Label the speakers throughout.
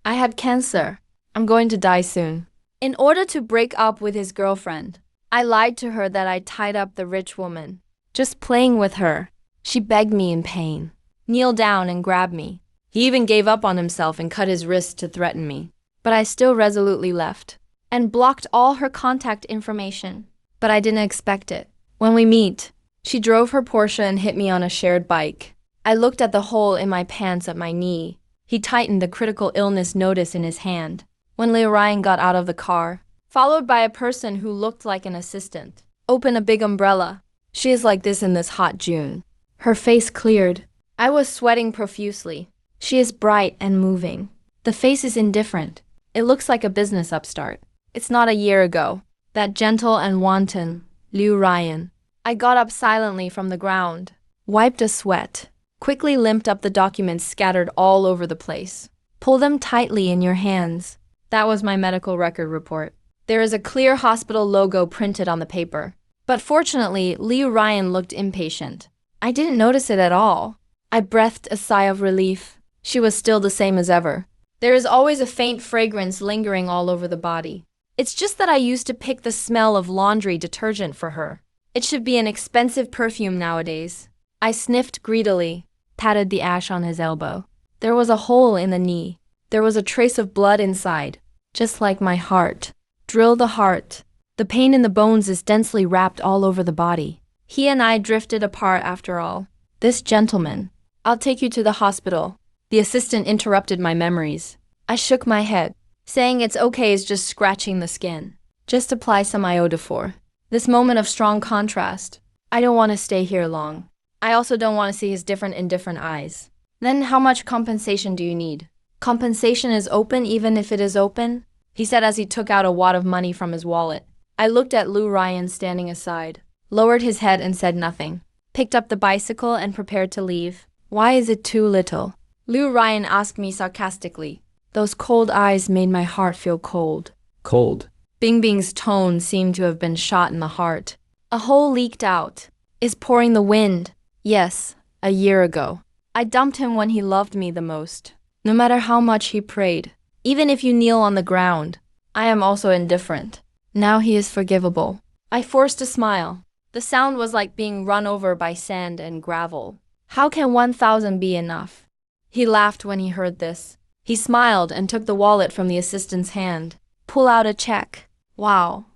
Speaker 1: I had cancer. I'm going to die soon. In order to break up with his girlfriend, I lied to her that I tied up the rich woman. Just playing with her, she begged me in pain. Kneel down and grab me. He even gave up on himself and cut his wrist to threaten me. But I still resolutely left and blocked all her contact information. But I didn't expect it. When we meet, she drove her Porsche and hit me on a shared bike. I looked at the hole in my pants at my knee. He tightened the critical illness notice in his hand. When Liu Ryan got out of the car, followed by a person who looked like an assistant, opened a big umbrella. She is like this in this hot June. Her face cleared. I was sweating profusely. She is bright and moving. The face is indifferent. It looks like a business upstart. It's not a year ago. That gentle and wanton Liu Ryan. I got up silently from the ground, wiped a sweat, quickly limped up the documents scattered all over the place. Pull them tightly in your hands. That was my medical record report. There is a clear hospital logo printed on the paper. But fortunately, Liu Ryan looked impatient. I didn't notice it at all. I breathed a sigh of relief. She was still the same as ever. There is always a faint fragrance lingering all over the body. It's just that I used to pick the smell of laundry detergent for her. It should be an expensive perfume nowadays. I sniffed greedily, patted the ash on his elbow. There was a hole in the knee. There was a trace of blood inside, just like my heart. Drill the heart. The pain in the bones is densely wrapped all over the body. He and I drifted apart after all. This gentleman. I'll take you to the hospital. The assistant interrupted my memories. I shook my head, saying it's okay is just scratching the skin. Just apply some iodophor. This moment of strong contrast. I don't want to stay here long. I also don't want to see his different eyes. Then how much compensation do you need? Compensation is open even if it is open? He said as he took out a wad of money from his wallet. I looked at Liu Ryan standing aside, lowered his head and said nothing, picked up the bicycle and prepared to leave. Why is it too little? Liu Ryan asked me sarcastically. Those cold eyes made my heart feel cold.
Speaker 2: Cold.
Speaker 1: Bingbing's tone seemed to have been shot in the heart. A hole leaked out. Is pouring the wind. Yes, a year ago. I dumped him when he loved me the most. No matter how much he prayed. Even if you kneel on the ground, I am also indifferent. Now he is forgivable. I forced a smile. The sound was like being run over by sand and gravel. How can 1,000 be enough? He laughed when he heard this. He smiled and took the wallet from the assistant's hand. Pull out a check. Wow,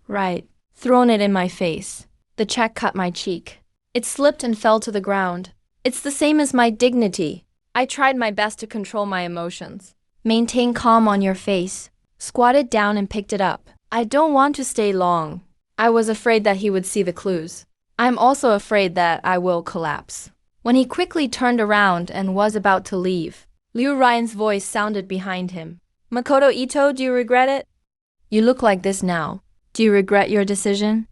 Speaker 1: right. Thrown it in my face. The check cut my cheek. It slipped and fell to the ground. It's the same as my dignity. I tried my best to control my emotions. Maintain calm on your face. Squatted down and picked it up. I don't want to stay long. I was afraid that he would see the clues. I'm also afraid that I will collapse. When he quickly turned around and was about to leave, Liu Ryan's voice sounded behind him. Makoto Ito, do you regret it? You look like this now. Do you regret your decision?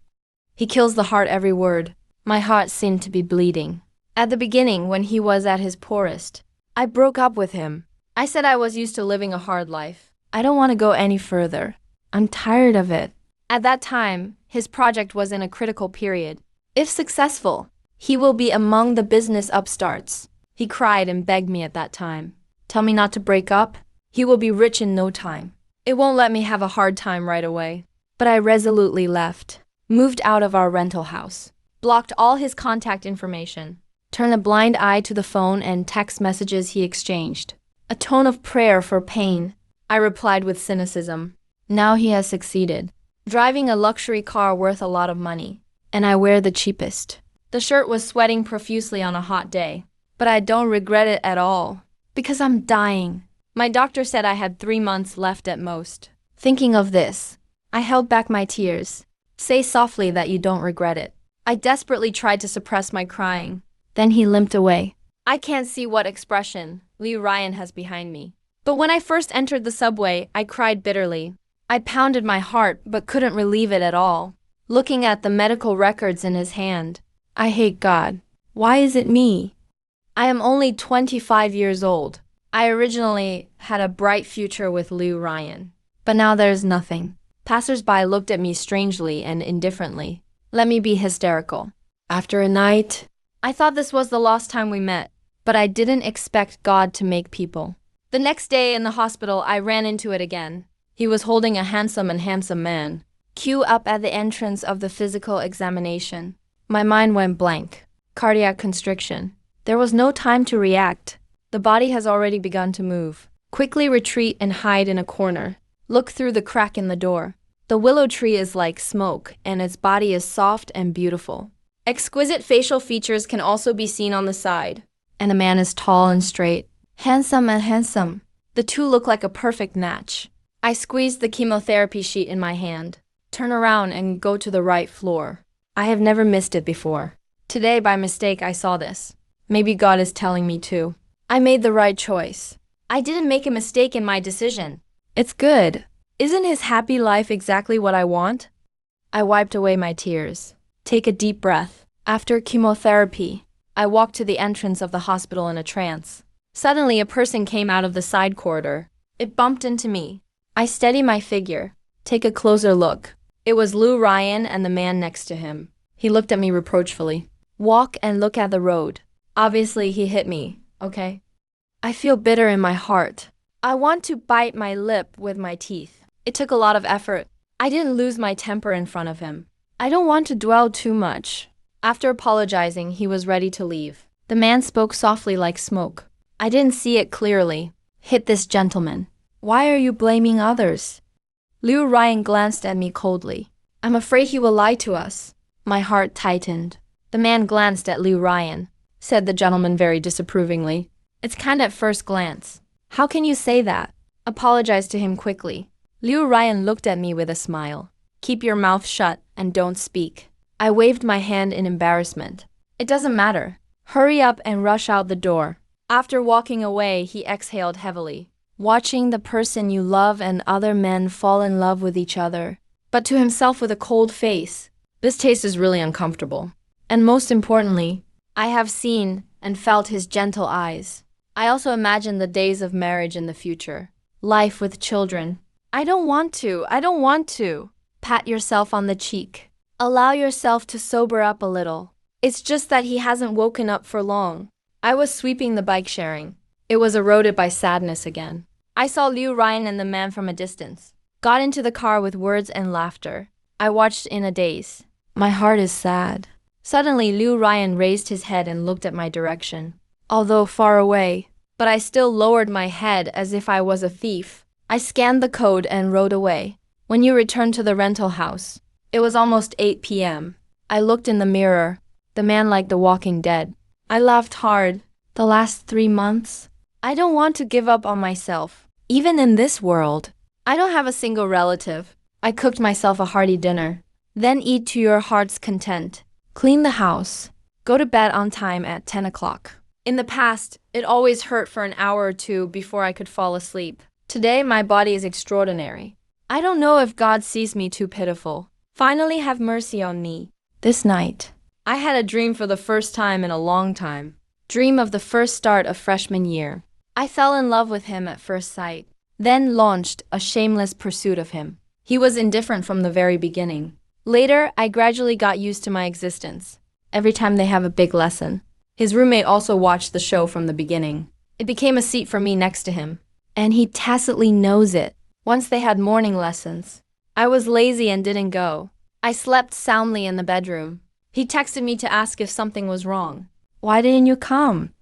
Speaker 1: He kills the heart every word. My heart seemed to be bleeding. At the beginning, when he was at his poorest, I broke up with him. I said I was used to living a hard life. I don't want to go any further. I'm tired of it. At that time, his project was in a critical period. If successful, he will be among the business upstarts. He cried and begged me at that time. Tell me not to break up. He will be rich in no time. It won't let me have a hard time right away. But I resolutely left, moved out of our rental house, blocked all his contact information, turned a blind eye to the phone and text messages he exchanged. A tone of prayer for pain. I replied with cynicism. Now he has succeeded. Driving a luxury car worth a lot of money. And I wear the cheapest. The shirt was sweating profusely on a hot day. But I don't regret it at all. Because I'm dying. My doctor said I had 3 months left at most. Thinking of this, I held back my tears. Say softly that you don't regret it. I desperately tried to suppress my crying. Then he limped away. I can't see what expression Liu Ryan has behind me. But when I first entered the subway, I cried bitterly. I pounded my heart but couldn't relieve it at all. Looking at the medical records in his hand, I hate God. Why is it me? I am only 25 years old. I originally had a bright future with Liu Ryan. But now there's nothing. Passers-by looked at me strangely and indifferently. Let me be hysterical. After a night, I thought this was the last time we met. But I didn't expect God to make people. The next day in the hospital, I ran into it again. He was holding a handsome man. Queue up at the entrance of the physical examination. My mind went blank. Cardiac constriction. There was no time to react. The body has already begun to move. Quickly retreat and hide in a corner. Look through the crack in the door. The willow tree is like smoke, and its body is soft and beautiful. Exquisite facial features can also be seen on the side. And the man is tall and straight. Handsome. The two look like a perfect match. I squeezed the chemotherapy sheet in my hand. Turn around and go to the right floor. I have never missed it before. Today, by mistake, I saw this. Maybe God is telling me to. I made the right choice. I didn't make a mistake in my decision. It's good. Isn't his happy life exactly what I want? I wiped away my tears. Take a deep breath. After chemotherapy, I walked to the entrance of the hospital in a trance. Suddenly, a person came out of the side corridor. It bumped into me. I steady my figure. Take a closer look. It was Lou Ryan and the man next to him. He looked at me reproachfully. Walk and look at the road. Obviously, he hit me, okay? I feel bitter in my heart. I want to bite my lip with my teeth. It took a lot of effort. I didn't lose my temper in front of him. I don't want to dwell too much. After apologizing, he was ready to leave. The man spoke softly like smoke. I didn't see it clearly. Hit this gentleman. Why are you blaming others? Lou Ryan glanced at me coldly. I'm afraid he will lie to us. My heart tightened. The man glanced at Lou Ryan, said the gentleman very disapprovingly. It's kind at first glance. How can you say that? Apologize to him quickly. Lou Ryan looked at me with a smile. Keep your mouth shut and don't speak. I waved my hand in embarrassment. It doesn't matter. Hurry up and rush out the door. After walking away, he exhaled heavily. Watching the person you love and other men fall in love with each other, but to himself with a cold face. This taste is really uncomfortable. And most importantly, I have seen and felt his gentle eyes. I also imagine the days of marriage in the future. Life with children. I don't want to. Pat yourself on the cheek. Allow yourself to sober up a little. It's just that he hasn't woken up for long. I was sweeping the bike sharing. It was eroded by sadness again. I saw Lou Ryan and the man from a distance. Got into the car with words and laughter. I watched in a daze. My heart is sad. Suddenly, Lou Ryan raised his head and looked at my direction. Although far away, but I still lowered my head as if I was a thief. I scanned the code and rode away. When you returned to the rental house, it was almost 8 p.m. I looked in the mirror. The man like the Walking Dead. I laughed hard. The last 3 months? I don't want to give up on myself. Even in this world, I don't have a single relative. I cooked myself a hearty dinner. Then eat to your heart's content. Clean the house. Go to bed on time at 10 o'clock. In the past, it always hurt for an hour or two before I could fall asleep. Today, my body is extraordinary. I don't know if God sees me too pitiful. Finally have mercy on me. This night, I had a dream for the first time in a long time. Dream of the first start of freshman year. I fell in love with him at first sight, then launched a shameless pursuit of him. He was indifferent from the very beginning. Later, I gradually got used to my existence. Every time they have a big lesson. His roommate also watched the show from the beginning. It became a seat for me next to him. And he tacitly knows it. Once they had morning lessons. I was lazy and didn't go. I slept soundly in the bedroom. He texted me to ask if something was wrong. Why didn't you come?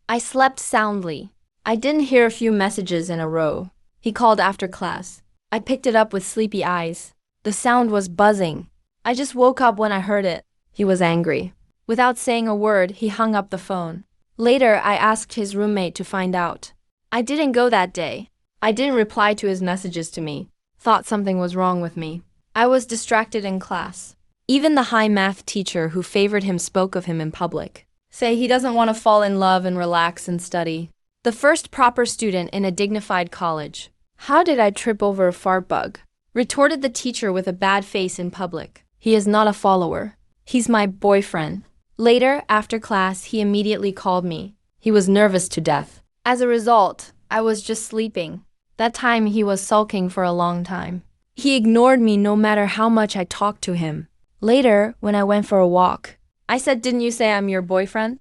Speaker 1: I slept soundly. I didn't hear a few messages in a row. He called after class. I picked it up with sleepy eyes. The sound was buzzing. I just woke up when I heard it. He was angry. Without saying a word, he hung up the phone. Later, I asked his roommate to find out. I didn't go that day. I didn't reply to his messages to me. Thought something was wrong with me. I was distracted in class. Even the high math teacher who favored him spoke of him in public. Say he doesn't want to fall in love and relax and study. The first proper student in a dignified college. How did I trip over a fart bug? Retorted the teacher with a bad face in public. He is not a follower. He's my boyfriend. Later, after class, he immediately called me. He was nervous to death. As a result, I was just sleeping. That time he was sulking for a long time. He ignored me no matter how much I talked to him. Later, when I went for a walk, I said, "Didn't you say I'm your boyfriend?"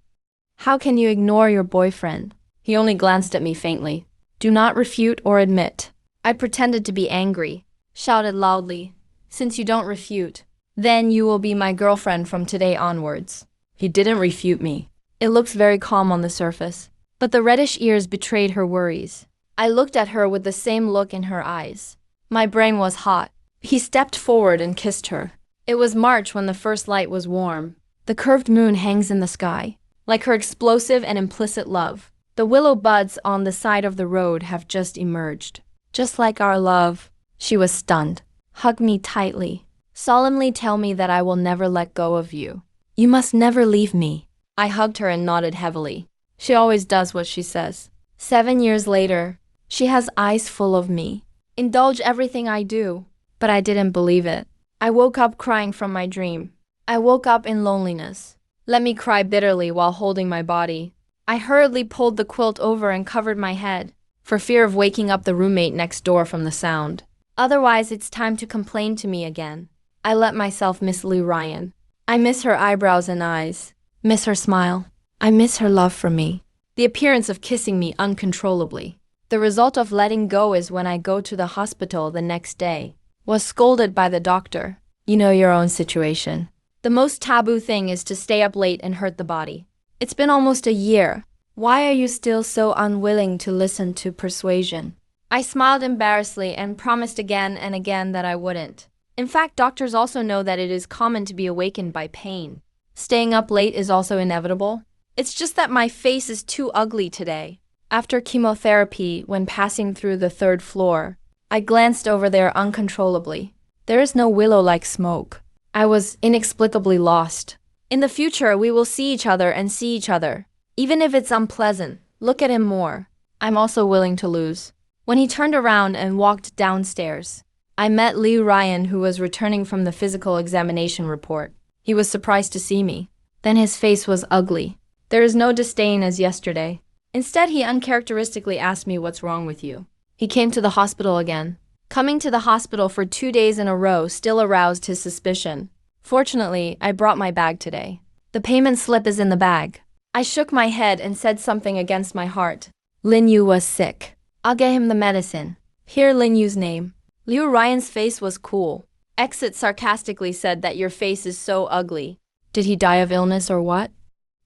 Speaker 1: "How can you ignore your boyfriend?" He only glanced at me faintly. Do not refute or admit. I pretended to be angry, shouted loudly. Since you don't refute, then you will be my girlfriend from today onwards. He didn't refute me. It looks very calm on the surface, but the reddish ears betrayed her worries. I looked at her with the same look in her eyes. My brain was hot. He stepped forward and kissed her. It was March when the first light was warm. The curved moon hangs in the sky, like her explosive and implicit love. The willow buds on the side of the road have just emerged. Just like our love. She was stunned. Hug me tightly. Solemnly tell me that I will never let go of you. You must never leave me. I hugged her and nodded heavily. She always does what she says. 7 years later, she has eyes full of me. Indulge everything I do. But I didn't believe it. I woke up crying from my dream. I woke up in loneliness. Let me cry bitterly while holding my body. I hurriedly pulled the quilt over and covered my head, for fear of waking up the roommate next door from the sound. Otherwise, it's time to complain to me again. I let myself miss Liu Ryan. I miss her eyebrows and eyes. Miss her smile. I miss her love for me. The appearance of kissing me uncontrollably. The result of letting go is when I go to the hospital the next day. Was scolded by the doctor. You know your own situation. The most taboo thing is to stay up late and hurt the body. It's been almost a year. Why are you still so unwilling to listen to persuasion? I smiled embarrassedly and promised again and again that I wouldn't. In fact, doctors also know that it is common to be awakened by pain. Staying up late is also inevitable. It's just that my face is too ugly today. After chemotherapy, when passing through the 3rd floor, I glanced over there uncontrollably. There is no willow-like smoke. I was inexplicably lost. In the future, we will see each other and see each other. Even if it's unpleasant, look at him more. I'm also willing to lose. When he turned around and walked downstairs, I met Liu Ryan, who was returning from the physical examination report. He was surprised to see me. Then his face was ugly. There is no disdain as yesterday. Instead, he uncharacteristically asked me what's wrong with you. He came to the hospital again. Coming to the hospital for 2 days in a row still aroused his suspicion. Fortunately, I brought my bag today. The payment slip is in the bag. I shook my head and said something against my heart. Lin Yu was sick. I'll get him the medicine. Hear Lin Yu's name. Liu Ryan's face was cool. Exit sarcastically said that your face is so ugly. Did he die of illness or what?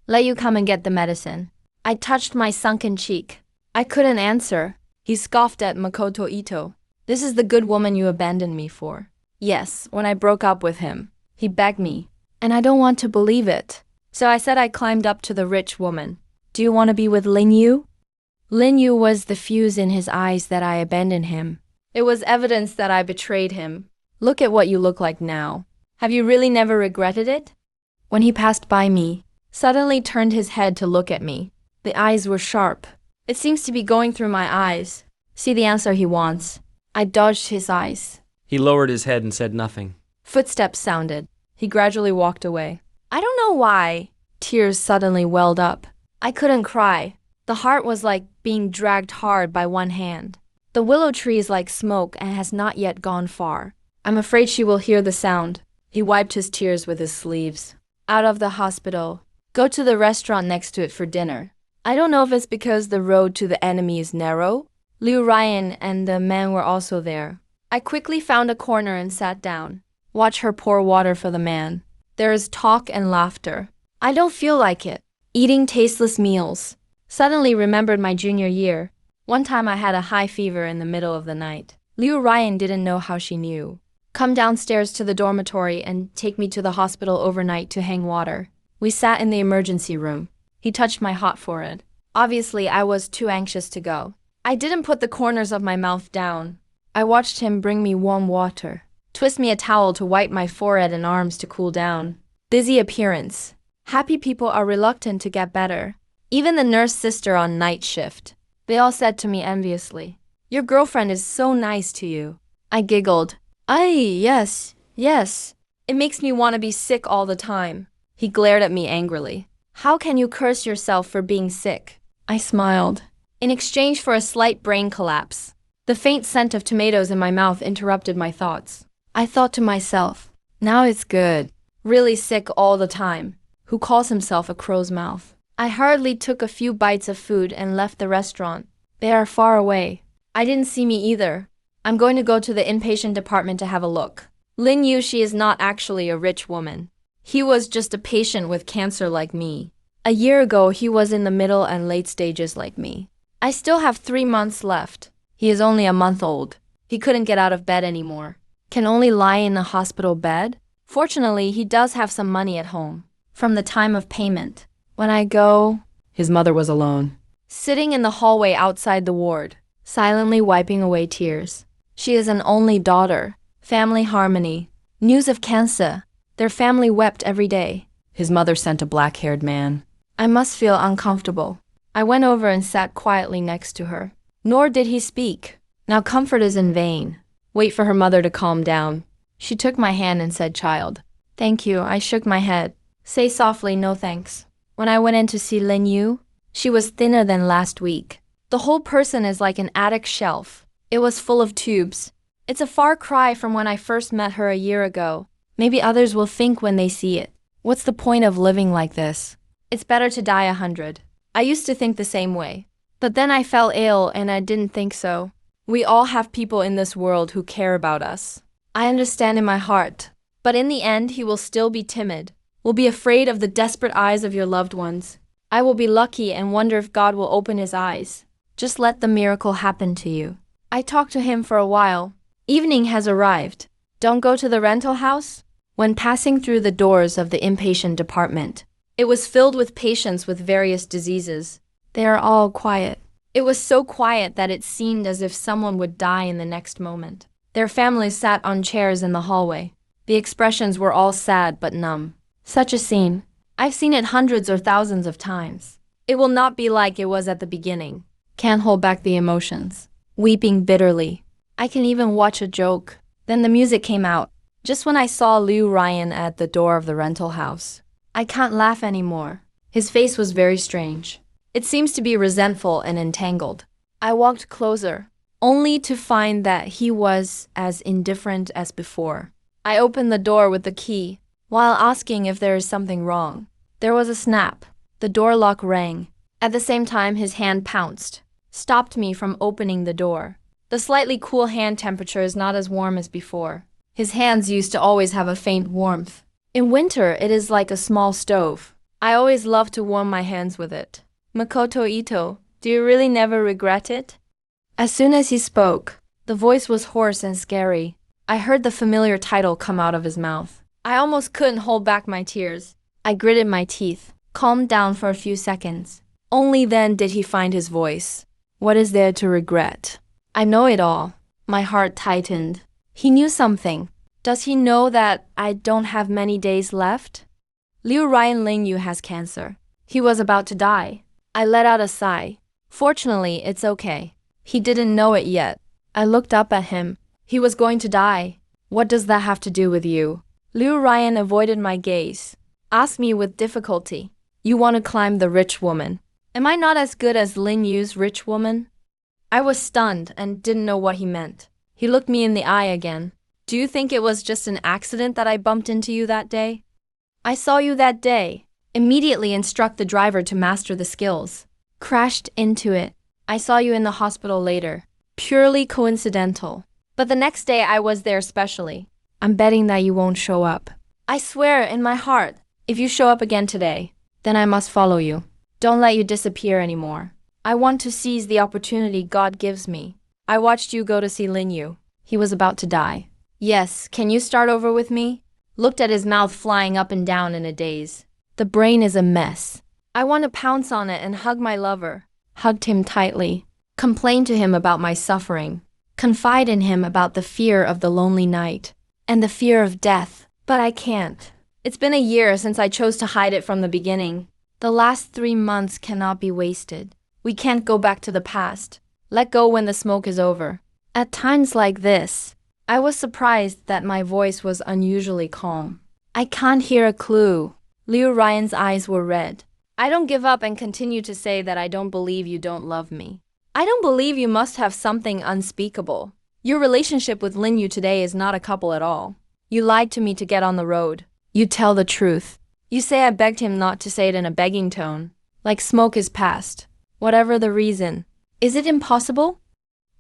Speaker 1: Let you come and get the medicine. I touched my sunken cheek. I couldn't answer. He scoffed at Makoto Ito. This is the good woman you abandoned me for. Yes, when I broke up with him. He begged me. And I don't want to believe it. So I said I climbed up to the rich woman. Do you want to be with Lin Yu? Lin Yu was the fuse in his eyes that I abandoned him. It was evidence that I betrayed him. Look at what you look like now. Have you really never regretted it? When he passed by me, suddenly turned his head to look at me. The eyes were sharp. It seems to be going through my eyes. See the answer he wants. I dodged his eyes.
Speaker 2: He lowered his head and said nothing.
Speaker 1: Footsteps sounded. He gradually walked away. I don't know why. Tears suddenly welled up. I couldn't cry. The heart was like being dragged hard by one hand. The willow tree is like smoke and has not yet gone far. I'm afraid she will hear the sound. He wiped his tears with his sleeves. Out of the hospital. Go to the restaurant next to it for dinner. I don't know if it's because the road to the enemy is narrow. Liu Ryan and the men were also there. I quickly found a corner and sat down. Watch her pour water for the man. There is talk and laughter. I don't feel like it. Eating tasteless meals. Suddenly remembered my junior year. One time I had a high fever in the middle of the night. Liu Ryan didn't know how she knew. Come downstairs to the dormitory and take me to the hospital overnight to hang water. We sat in the emergency room. He touched my hot forehead. Obviously, I was too anxious to go. I didn't put the corners of my mouth down. I watched him bring me warm water. Twist me a towel to wipe my forehead and arms to cool down. Busy appearance. Happy people are reluctant to get better. Even the nurse sister on night shift. They all said to me enviously, "Your girlfriend is so nice to you." I giggled. Yes. It makes me want to be sick all the time. He glared at me angrily. How can you curse yourself for being sick? I smiled. In exchange for a slight brain collapse. The faint scent of tomatoes in my mouth interrupted my thoughts. I thought to myself, now it's good. Really sick all the time. Who calls himself a crow's mouth? I hurriedly took a few bites of food and left the restaurant. They are far away. I didn't see me either. I'm going to go to the inpatient department to have a look. Lin Yu, she is not actually a rich woman. He was just a patient with cancer like me. A year ago, he was in the middle and late stages like me. I still have 3 months left. He is only a month old. He couldn't get out of bed anymore. Can only lie in a hospital bed. Fortunately, he does have some money at home. From the time of payment. When I go...
Speaker 2: His mother was alone.
Speaker 1: Sitting in the hallway outside the ward, silently wiping away tears. She is an only daughter. Family harmony. News of cancer. Their family wept every day.
Speaker 2: His mother sent a black-haired man.
Speaker 1: I must feel uncomfortable. I went over and sat quietly next to her. Nor did he speak. Now comfort is in vain. Wait for her mother to calm down. She took my hand and said, "Child." "Thank you." I shook my head. Say softly, "No thanks." When I went in to see Lin Yu, she was thinner than last week. The whole person is like an attic shelf. It was full of tubes. It's a far cry from when I first met her a year ago. Maybe others will think when they see it, what's the point of living like this? It's better to die 100. I used to think the same way. But then I fell ill and I didn't think so. We all have people in this world who care about us. I understand in my heart. But in the end, he will still be timid. Will be afraid of the desperate eyes of your loved ones. I will be lucky and wonder if God will open his eyes. Just let the miracle happen to you. I talked to him for a while. Evening has arrived. Don't go to the rental house? When passing through the doors of the inpatient department, it was filled with patients with various diseases. They are all quiet. It was so quiet that it seemed as if someone would die in the next moment. Their families sat on chairs in the hallway. The expressions were all sad but numb. Such a scene. I've seen it hundreds or thousands of times. It will not be like it was at the beginning. Can't hold back the emotions. Weeping bitterly. I can even watch a joke. Then the music came out. Just when I saw Liu Ryan at the door of the rental house. I can't laugh anymore. His face was very strange. It seems to be resentful and entangled. I walked closer, only to find that he was as indifferent as before. I opened the door with the key, while asking if there is something wrong. There was a snap. The door lock rang. At the same time, his hand pounced, stopped me from opening the door. The slightly cool hand temperature is not as warm as before. His hands used to always have a faint warmth. In winter, it is like a small stove. I always love to warm my hands with it. Makoto Ito, do you really never regret it? As soon as he spoke, the voice was hoarse and scary. I heard the familiar title come out of his mouth. I almost couldn't hold back my tears. I gritted my teeth, calmed down for a few seconds. Only then did he find his voice. What is there to regret? I know it all. My heart tightened. He knew something. Does he know that I don't have many days left? Liu Ryan Lin Yu has cancer. He was about to die. I let out a sigh. Fortunately, it's okay. He didn't know it yet. I looked up at him. He was going to die. What does that have to do with you? Liu Ryan avoided my gaze. Asked me with difficulty. You want to climb the rich woman. Am I not as good as Lin Yu's rich woman? I was stunned and didn't know what he meant. He looked me in the eye again. Do you think it was just an accident that I bumped into you that day? I saw you that day. Immediately instruct the driver to master the skills. Crashed into it. I saw you in the hospital later. Purely coincidental. But the next day I was there specially. I'm betting that you won't show up. I swear in my heart, if you show up again today, then I must follow you. Don't let you disappear anymore. I want to seize the opportunity God gives me. I watched you go to see Lin Yu. He was about to die. Yes, can you start over with me? Looked at his mouth flying up and down in a daze. The brain is a mess. I want to pounce on it and hug my lover. Hugged him tightly. Complained to him about my suffering. Confide in him about the fear of the lonely night. And the fear of death. But I can't. It's been a year since I chose to hide it from the beginning. The last 3 months cannot be wasted. We can't go back to the past. Let go when the smoke is over. At times like this, I was surprised that my voice was unusually calm. I can't hear a clue. Liu Ryan's eyes were red. I don't give up and continue to say that I don't believe you don't love me. I don't believe you must have something unspeakable. Your relationship with Lin Yu today is not a couple at all. You lied to me to get on the road. You tell the truth. You say I begged him not to say it in a begging tone. Like smoke is past. Whatever the reason, Is it impossible?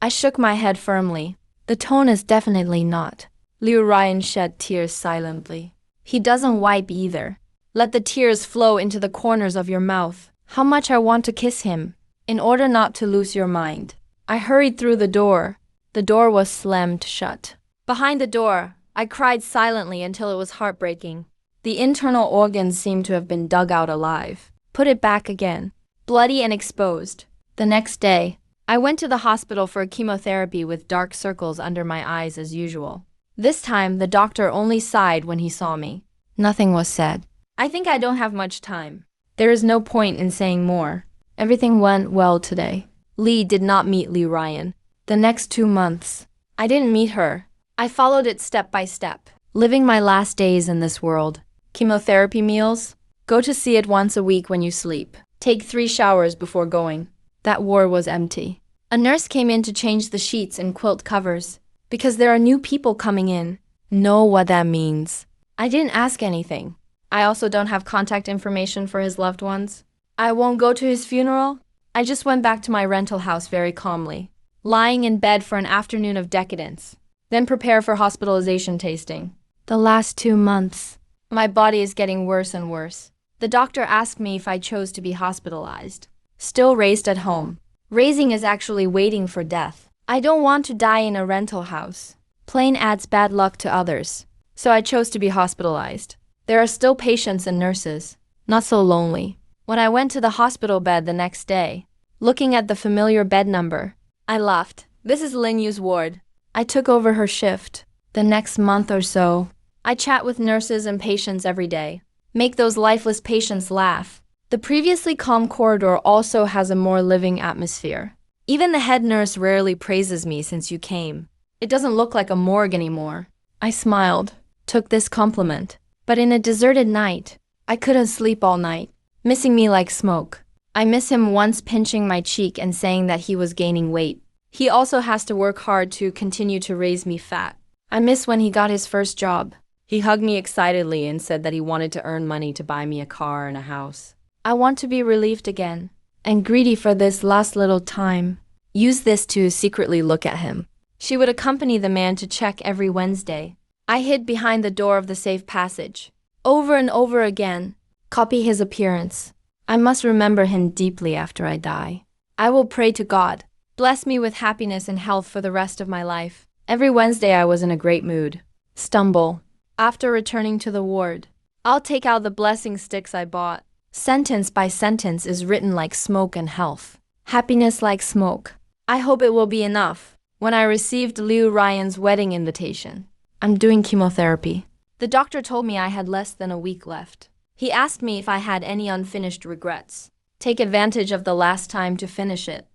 Speaker 1: I shook my head firmly. The tone is definitely not. Liu Ryan shed tears silently. He doesn't wipe either. Let the tears flow into the corners of your mouth. How much I want to kiss him. In order not to lose your mind. I hurried through the door. The door was slammed shut. Behind the door, I cried silently until it was heartbreaking. The internal organs seemed to have been dug out alive. Put it back again. Bloody and exposed. The next day, I went to the hospital for a chemotherapy with dark circles under my eyes as usual. This time, the doctor only sighed when he saw me. Nothing was said. I think I don't have much time. There is no point in saying more. Everything went well today. Lee did not meet Liu Ryan. The next 2 months, I didn't meet her. I followed it step by step, living my last days in this world. Chemotherapy meals. Go to see it once a week when you sleep. Take 3 showers before going. That ward was empty. A nurse came in to change the sheets and quilt covers. Because there are new people coming in. Know what that means. I didn't ask anything. I also don't have contact information for his loved ones. I won't go to his funeral. I just went back to my rental house very calmly, lying in bed for an afternoon of decadence, then prepare for hospitalization tasting. The last 2 months, my body is getting worse and worse. The doctor asked me if I chose to be hospitalized. Still raised at home. Raising is actually waiting for death. I don't want to die in a rental house. Plain adds bad luck to others. So I chose to be hospitalized. There are still patients and nurses. Not so lonely. When I went to the hospital bed the next day, looking at the familiar bed number, I laughed. This is Lin Yu's ward. I took over her shift. The next month or so, I chat with nurses and patients every day. Make those lifeless patients laugh. The previously calm corridor also has a more living atmosphere. Even the head nurse rarely praises me since you came. It doesn't look like a morgue anymore. I smiled, took this compliment. But in a deserted night, I couldn't sleep all night, missing me like smoke. I miss him once pinching my cheek and saying that he was gaining weight. He also has to work hard to continue to raise me fat. I miss when he got his first job. He hugged me excitedly and said that he wanted to earn money to buy me a car and a house. I want to be relieved again, and greedy for this last little time. Use this to secretly look at him. She would accompany the man to check every Wednesday. I hid behind the door of the safe passage. Over and over again, copy his appearance. I must remember him deeply after I die. I will pray to God. Bless me with happiness and health for the rest of my life. Every Wednesday I was in a great mood. Stumble. After returning to the ward, I'll take out the blessing sticks I bought. Sentence by sentence is written like smoke and health. Happiness like smoke. I hope it will be enough. When I received Liu Ryan's wedding invitation, I'm doing chemotherapy. The doctor told me I had less than a week left. He asked me if I had any unfinished regrets. Take advantage of the last time to finish it.